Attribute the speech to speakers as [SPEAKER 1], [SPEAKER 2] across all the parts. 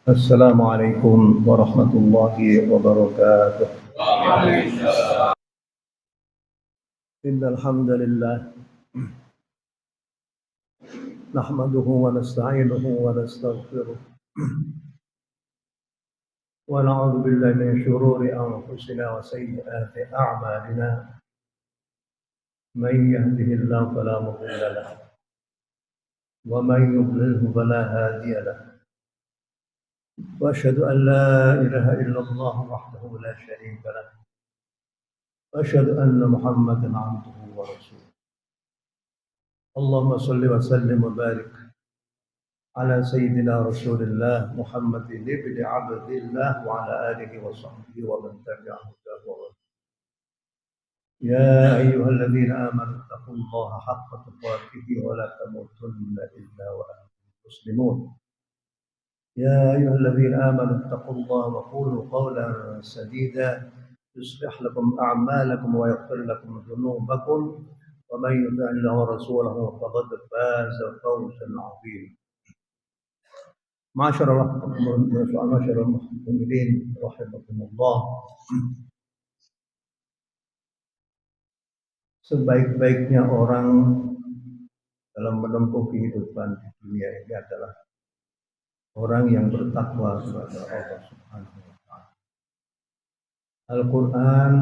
[SPEAKER 1] السلام عليكم ورحمة الله وبركاته. إن الحمد لله نحمده ونستعينه ونستغفره ونعوذ بالله من شرور أنفسنا وسيئات أعمالنا. من يهده الله فلا مضل له ومن يضلله فلا هادي له. وأشهد أن لا إله إلا الله وحده لا شريك له وأشهد أن محمدا عبده ورسوله. اللهم صل وسلم وبارك على سيدنا رسول الله محمد بن عبد الله وعلى آله وصحبه ومن تبعه هداه. يا أيها الذين آمنوا اتقوا الله حق تقاته ولا تموتن إلا وأنتم مسلمون. يا أيها الذين آمنوا اتقوا الله وقولوا قولا سديدا يصلح لكم أعمالكم ويغفر لكم ذنوبكم ومن يطع الله ورسوله فقد فاز فوزا عظيما. Masyaallah muslimin rahimakumullah. Sebaik-baiknya orang dalam menempuh kehidupan di dunia ini adalah orang yang bertakwa kepada Allah Subhanahu wa taala. Al-Qur'an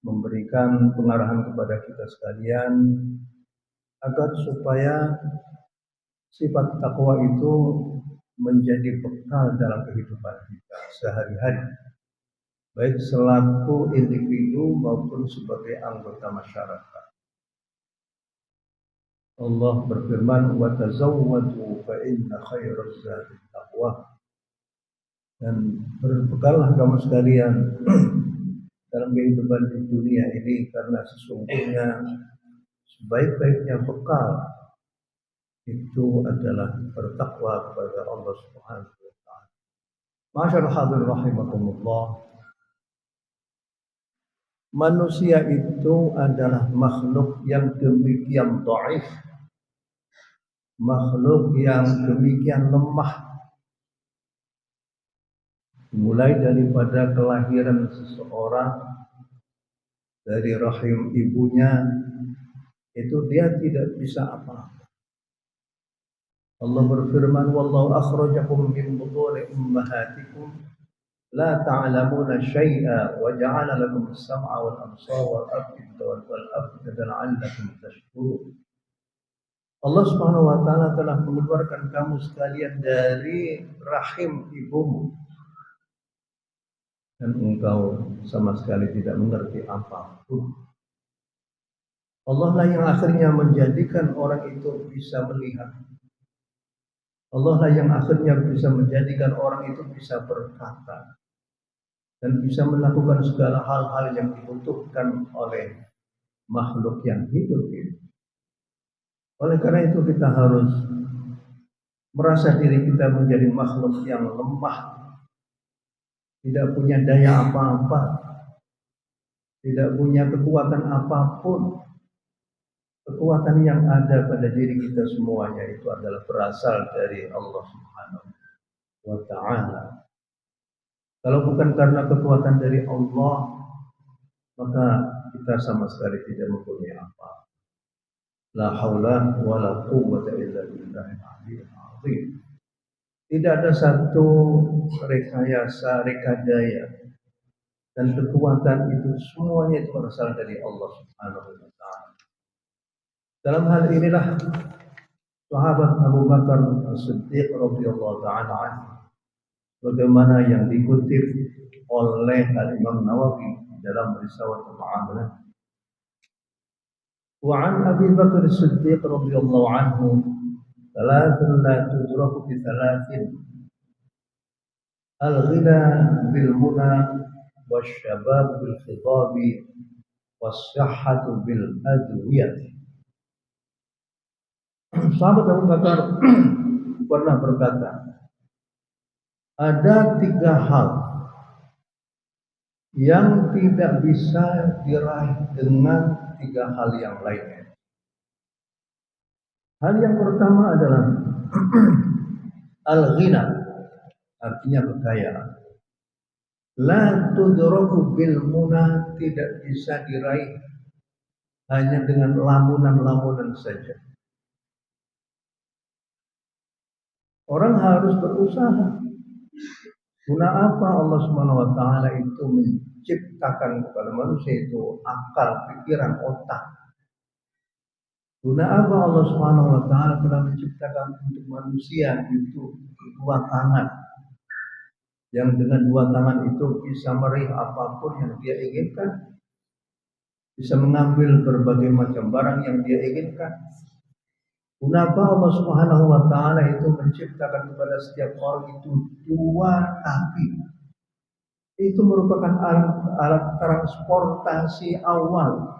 [SPEAKER 1] memberikan pengarahan kepada kita sekalian agar supaya sifat takwa itu menjadi bekal dalam kehidupan kita sehari-hari, baik selaku individu maupun sebagai anggota masyarakat. Allah berfirman, "Wa tazawwadu fa inna khairaz zadi taqwa." Dan berbekallah kamu sekalian dalam kehidupan di dunia ini, karena sesungguhnya sebaik-baiknya bekal itu adalah bertakwa kepada Allah Subhanahu wa taala. Masyaallah hadirin rahimakumullah. Manusia itu adalah makhluk yang demikian dhaif, makhluk yang demikian lemah. Mulai daripada kelahiran seseorang dari rahim ibunya, itu dia tidak bisa apa-apa. Allah berfirman, "Wallahu akhrajakum min butuni ummahatikum la ta'lamuna syai'a wa ja'ala lakum as-sam'a wal absara wal af'idata la'allakum tashkurun." Allah Subhanahu wa taala telah mengeluarkan kamu sekalian dari rahim ibumu dan engkau sama sekali tidak mengerti apapun. Allah lah yang akhirnya menjadikan orang itu bisa melihat. Allah lah yang akhirnya bisa menjadikan orang itu bisa berkata dan bisa melakukan segala hal-hal yang dibutuhkan oleh makhluk yang hidup ini. Oleh karena itu kita harus merasa diri kita menjadi makhluk yang lemah, tidak punya daya apa-apa, tidak punya kekuatan apapun. Kekuatan yang ada pada diri kita semuanya itu adalah berasal dari Allah Subhanahu wa taala. Kalau bukan karena kekuatan dari Allah, maka kita sama sekali tidak mempunyai apa. La haula wala quwwata illa billahil aliyyil azim. Tidak ada satu rekayasa, rekadaya dan kekuatan itu semuanya itu berasal dari Allah Subhanahu wa taala. Dalam hal inilah sahabat Abu Bakar As-Siddiq radhiyallahu ta'ala anhu, bagaimana yang dikutip oleh Al-Imam Nawawi dalam Risalah Al-Mu'amalah. Wa an Abi Bakar As-Siddiq radhiyallahu anhu, "Thalathun la tudraku bi thalathin. Al-ghina bil muna wasyabab bil khitabi was-sihhatu bil adwiyah." Sahabat Abu Bakar pernah berkata, ada 3 hal yang tidak bisa diraih dengan 3 hal yang lainnya. Hal yang pertama adalah al-ghina, artinya kekayaan. La tudraku bil muna, tidak bisa diraih hanya dengan lamunan-lamunan saja. Orang harus berusaha. Guna apa Allah Subhanahu wa taala itu menciptakan kepada manusia itu akal, pikiran, otak? Guna apa Allah Subhanahu wa taala telah menciptakan untuk manusia itu dua tangan? Yang dengan dua tangan itu bisa meraih apapun yang dia inginkan, bisa mengambil berbagai macam barang yang dia inginkan. Kenapa Allah Subhanahu wa taala itu menciptakan kepada setiap orang itu dua kaki? Itu merupakan alat transportasi awal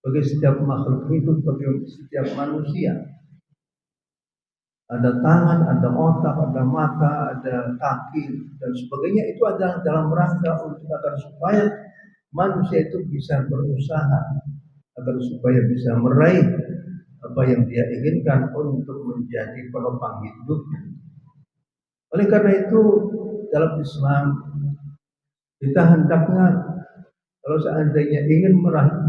[SPEAKER 1] bagi setiap makhluk hidup, bagi setiap manusia. Ada tangan, ada otak, ada mata, ada kaki dan sebagainya. Itu adalah dalam rangka untuk agar supaya manusia itu bisa berusaha, agar supaya bisa meraih apa yang dia inginkan untuk menjadi penopang hidupnya. Oleh karena itu dalam Islam kita hendaknya kalau seandainya ingin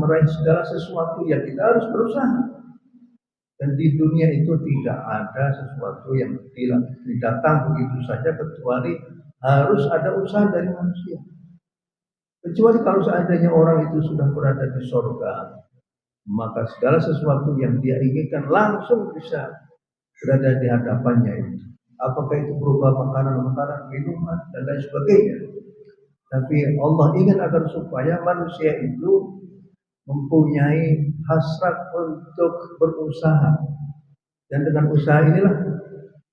[SPEAKER 1] meraih segala sesuatu ya kita harus berusaha. Dan di dunia itu tidak ada sesuatu yang datang begitu saja kecuali harus ada usaha dari manusia. Kecuali kalau seandainya orang itu sudah berada di surga, maka segala sesuatu yang dia inginkan langsung bisa berada di hadapannya itu. Apakah itu berupa makanan-makanan, minuman dan lain sebagainya. Tapi Allah ingin agar supaya manusia itu mempunyai hasrat untuk berusaha. Dan dengan usaha inilah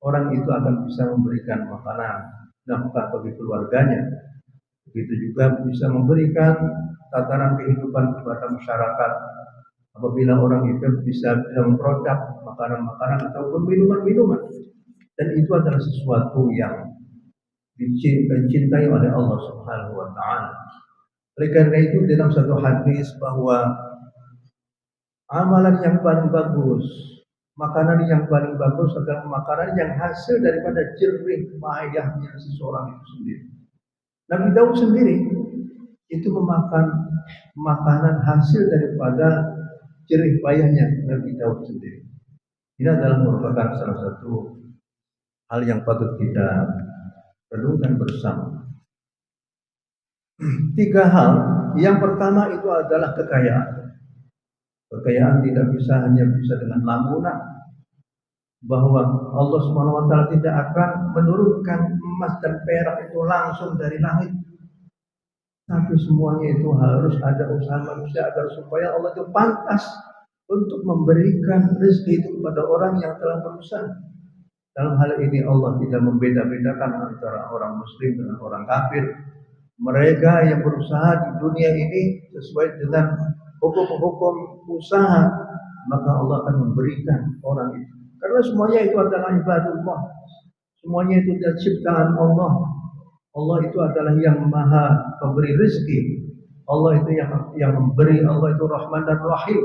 [SPEAKER 1] orang itu akan bisa memberikan makanan, nafkah bagi keluarganya. Begitu juga bisa memberikan tatanan kehidupan kepada masyarakat. Apabila orang itu bisa memproduk makanan-makanan ataupun minuman-minuman. Dan itu adalah sesuatu yang dicintai oleh Allah Subhanahu wa taala. Oleh karena itu dalam satu hadis bahwa amalan yang paling bagus, makanan yang paling bagus adalah makanan yang hasil daripada jerih payahnya seseorang itu sendiri. Nabi Daud sendiri itu memakan makanan hasil daripada jerih payahnya Nabi Daud sendiri. Ini adalah merupakan salah satu hal yang patut kita renungkan bersama. Tiga hal. Yang pertama itu adalah kekayaan. Kekayaan tidak hanya bisa dengan lamunan. Bahwa Allah Subhanahu wa taala tidak akan menurunkan emas dan perak itu langsung dari langit. Tapi semuanya itu harus ada usaha manusia agar supaya Allah itu pantas untuk memberikan rezeki itu kepada orang yang telah berusaha. Dalam hal ini Allah tidak membeda-bedakan antara orang muslim dengan orang kafir. Mereka yang berusaha di dunia ini sesuai dengan hukum-hukum usaha, maka Allah akan memberikan orang itu. Karena semuanya itu adalah ibadullah. Semuanya itu adalah ciptaan Allah. Allah itu adalah yang maha pemberi rezeki. Allah itu yang memberi. Allah itu Rahman dan Rahim.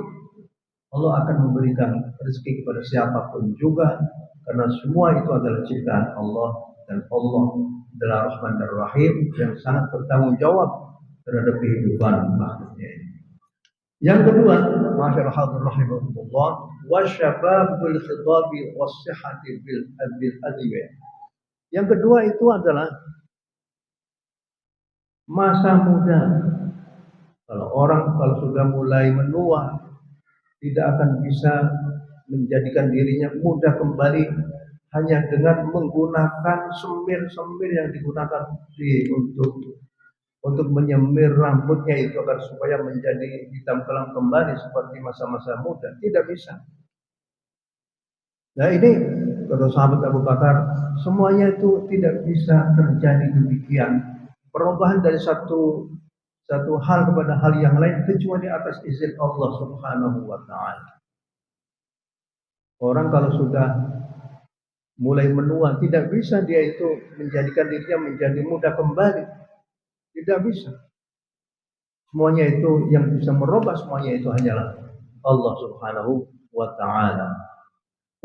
[SPEAKER 1] Allah akan memberikan rezeki kepada siapapun juga. Karena semua itu adalah ciptaan Allah. Dan Allah adalah Rahman dan Rahim yang sangat bertanggung jawab terhadap kehidupan makhluknya. Yang kedua, masyaallah hadirin rahimahumullah, wa syababul khitabi was sihhati bil adwiyah. Yang kedua itu adalah masa muda. Kalau sudah mulai menua, tidak akan bisa menjadikan dirinya muda kembali hanya dengan menggunakan semir-semir yang digunakan untuk menyemir rambutnya itu agar supaya menjadi hitam kelam kembali seperti masa-masa muda. Tidak bisa. Nah ini kata sahabat Abu Bakar, semuanya itu tidak bisa terjadi demikian. Perubahan dari satu hal kepada hal yang lain kecuali atas izin Allah Subhanahu wa taala. Orang kalau sudah mulai menua, tidak bisa dia itu menjadikan dirinya menjadi muda kembali. Tidak bisa. Semuanya itu yang bisa merubah semuanya itu hanyalah Allah Subhanahu wa taala.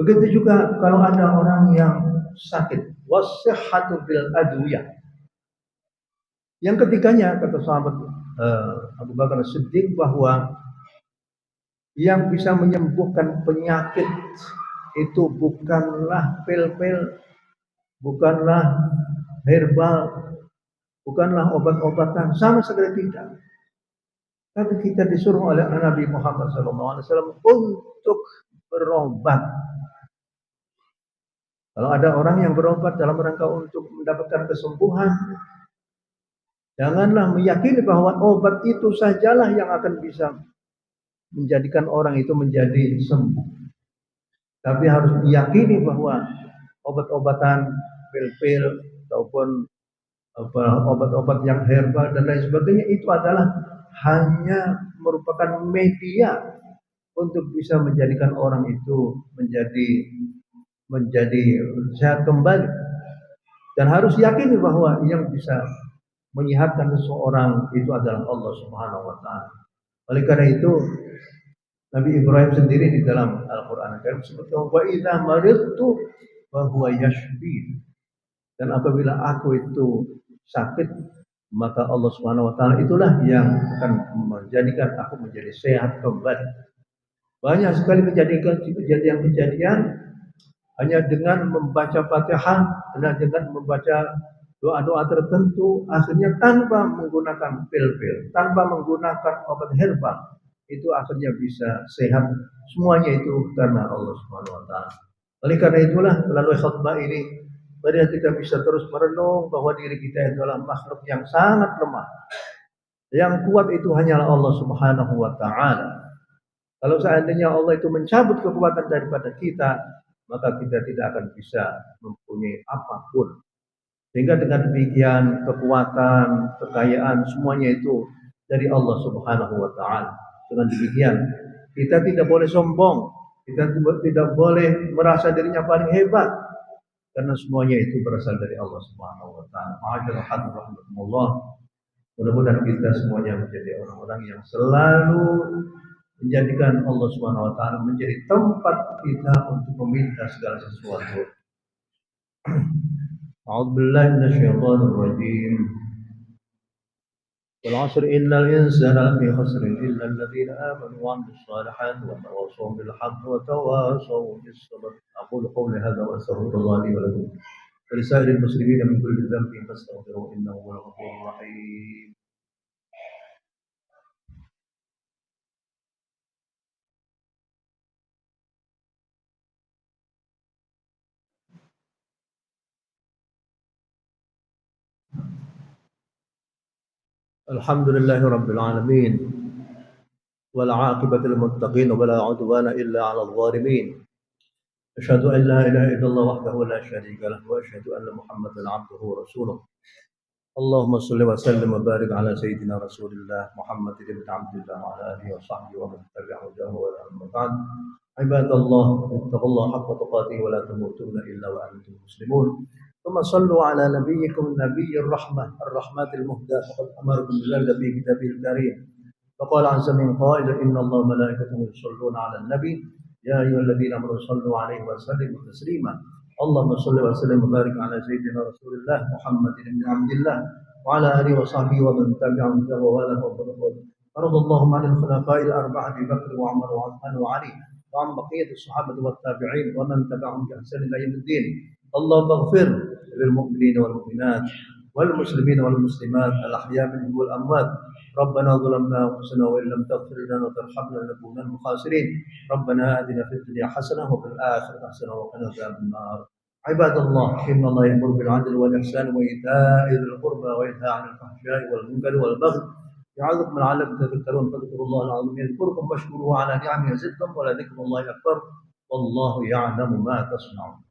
[SPEAKER 1] Begitu juga kalau ada orang yang sakit, was-sihhatu bil adwiyah. Yang ketiganya kata sahabat Abu Bakar Siddiq bahwa yang bisa menyembuhkan penyakit itu bukanlah pil-pil, bukanlah herbal, bukanlah obat-obatan, sama sekali tidak. Tapi kita disuruh oleh Nabi Muhammad SAW untuk berobat. Kalau ada orang yang berobat dalam rangka untuk mendapatkan kesembuhan, janganlah meyakini bahwa obat itu sajalah yang akan bisa menjadikan orang itu menjadi sembuh. Tapi harus meyakini bahwa obat-obatan, pil-pil, ataupun obat-obat yang herbal dan lain sebagainya itu adalah hanya merupakan media untuk bisa menjadikan orang itu menjadi sehat kembali. Dan harus yakini bahwa yang bisa menyehatkan seseorang itu adalah Allah Subhanahu wa taala. Oleh karena itu Nabi Ibrahim sendiri di dalam Al-Qur'an Al-Karim sebutkan wa idza maridtu fa huwa yashfi. Dan apabila aku itu sakit, maka Allah Subhanahu wa taala itulah yang akan menjadikan aku menjadi sehat kembali. Banyak sekali kejadian-kejadian hanya dengan membaca Fatihah, dengan membaca doa-doa tertentu, akhirnya tanpa menggunakan pil-pil, tanpa menggunakan obat herbal, itu akhirnya bisa sehat. Semuanya itu karena Allah Subhanahu wa taala. Oleh karena itulah melalui khutbah ini mari kita bisa terus merenung bahwa diri kita adalah makhluk yang sangat lemah. Yang kuat itu hanyalah Allah Subhanahu wa taala. Kalau seandainya Allah itu mencabut kekuatan daripada kita, maka kita tidak akan bisa mempunyai apapun. Sehingga dengan demikian kekuatan, kekayaan semuanya itu dari Allah Subhanahu wa taala. Dengan demikian kita tidak boleh sombong, kita tidak boleh merasa dirinya paling hebat, karena semuanya itu berasal dari Allah Subhanahu wa taala. Ma'asyiral mudah-mudahan kita semuanya menjadi orang-orang yang selalu menjadikan Allah Subhanahu wa taala menjadi tempat kita untuk meminta segala sesuatu. A'udzubillahi minasyaitonir rajim. Wal 'asri innal insana lafi khusrin illa alladziina aamanu wa 'amilus shaalihati wa tawassaw bil haqqi wa tawassaw bis sabr. Aqulu qawli hadza wa astaghfirullaha li wa lakum wa lisairil muslimina min kulli dhanbin fastaghfiruhu innahu huwal ghafurur rahim. Alhamdulillahi rabbil alamin. Wal 'aqibatul muttaqin wa la 'udwana illa 'alal zalimin. Asyhadu an la ilaha illallah wahdahu la syarika lahu wa asyhadu anna Muhammadan 'abduhu wa rasuluh. Allahumma shalli wa sallim wa barik ala sayyidina Rasulillah Muhammad ibn Abdullah wa ala alihi wa sahbihi wa man tabi'ahu wa amma ba'd. Ibadallah, ittaqullaha haqqa tuqatih wa la tamutunna illa wa antum muslimun. ثم صلوا على نبيكم نبي الرحمة الرحمة المهدى فقد أمركم بذلك في كتابه الكريم فقال عز من قائل إن الله وملائكته يصلون على النبي يا أيها الذين آمنوا صلوا عليه وسلموا تسليما اللهم صل وسلم وبارك على سيدنا رسول الله محمد بن عبد الله وعلى آله وصحبه ومن تبعهم ووالاه فرض اللهم عن الخلفاء الأربعة أبي بكر وعمر وعثمان وعلي وعن بقية الصحابة والتابعين ومن تبعهم بإحسان إلى يوم الدين اللهم اغفر للمؤمنين والمؤمنات والمسلمين والمسلمات الأحياء منهم والأموات ربنا ظلمنا أنفسنا وإن لم تغفر لنا وترحمنا لنكونن من الخاسرين ربنا آتنا في الدنيا حسنة وفي الآخرة حسنة وقنا عذاب النار عباد الله إن الله يأمر بالعدل والإحسان وإيتاء ذي القربى وينهى عن الفحشاء والمنكر والبغي يعظكم لعلكم تذكرون فاذكروا الله العظيم يذكركم واشكروه على نعمه يزدكم ولذكر الله أكبر والله يعلم ما تصنعون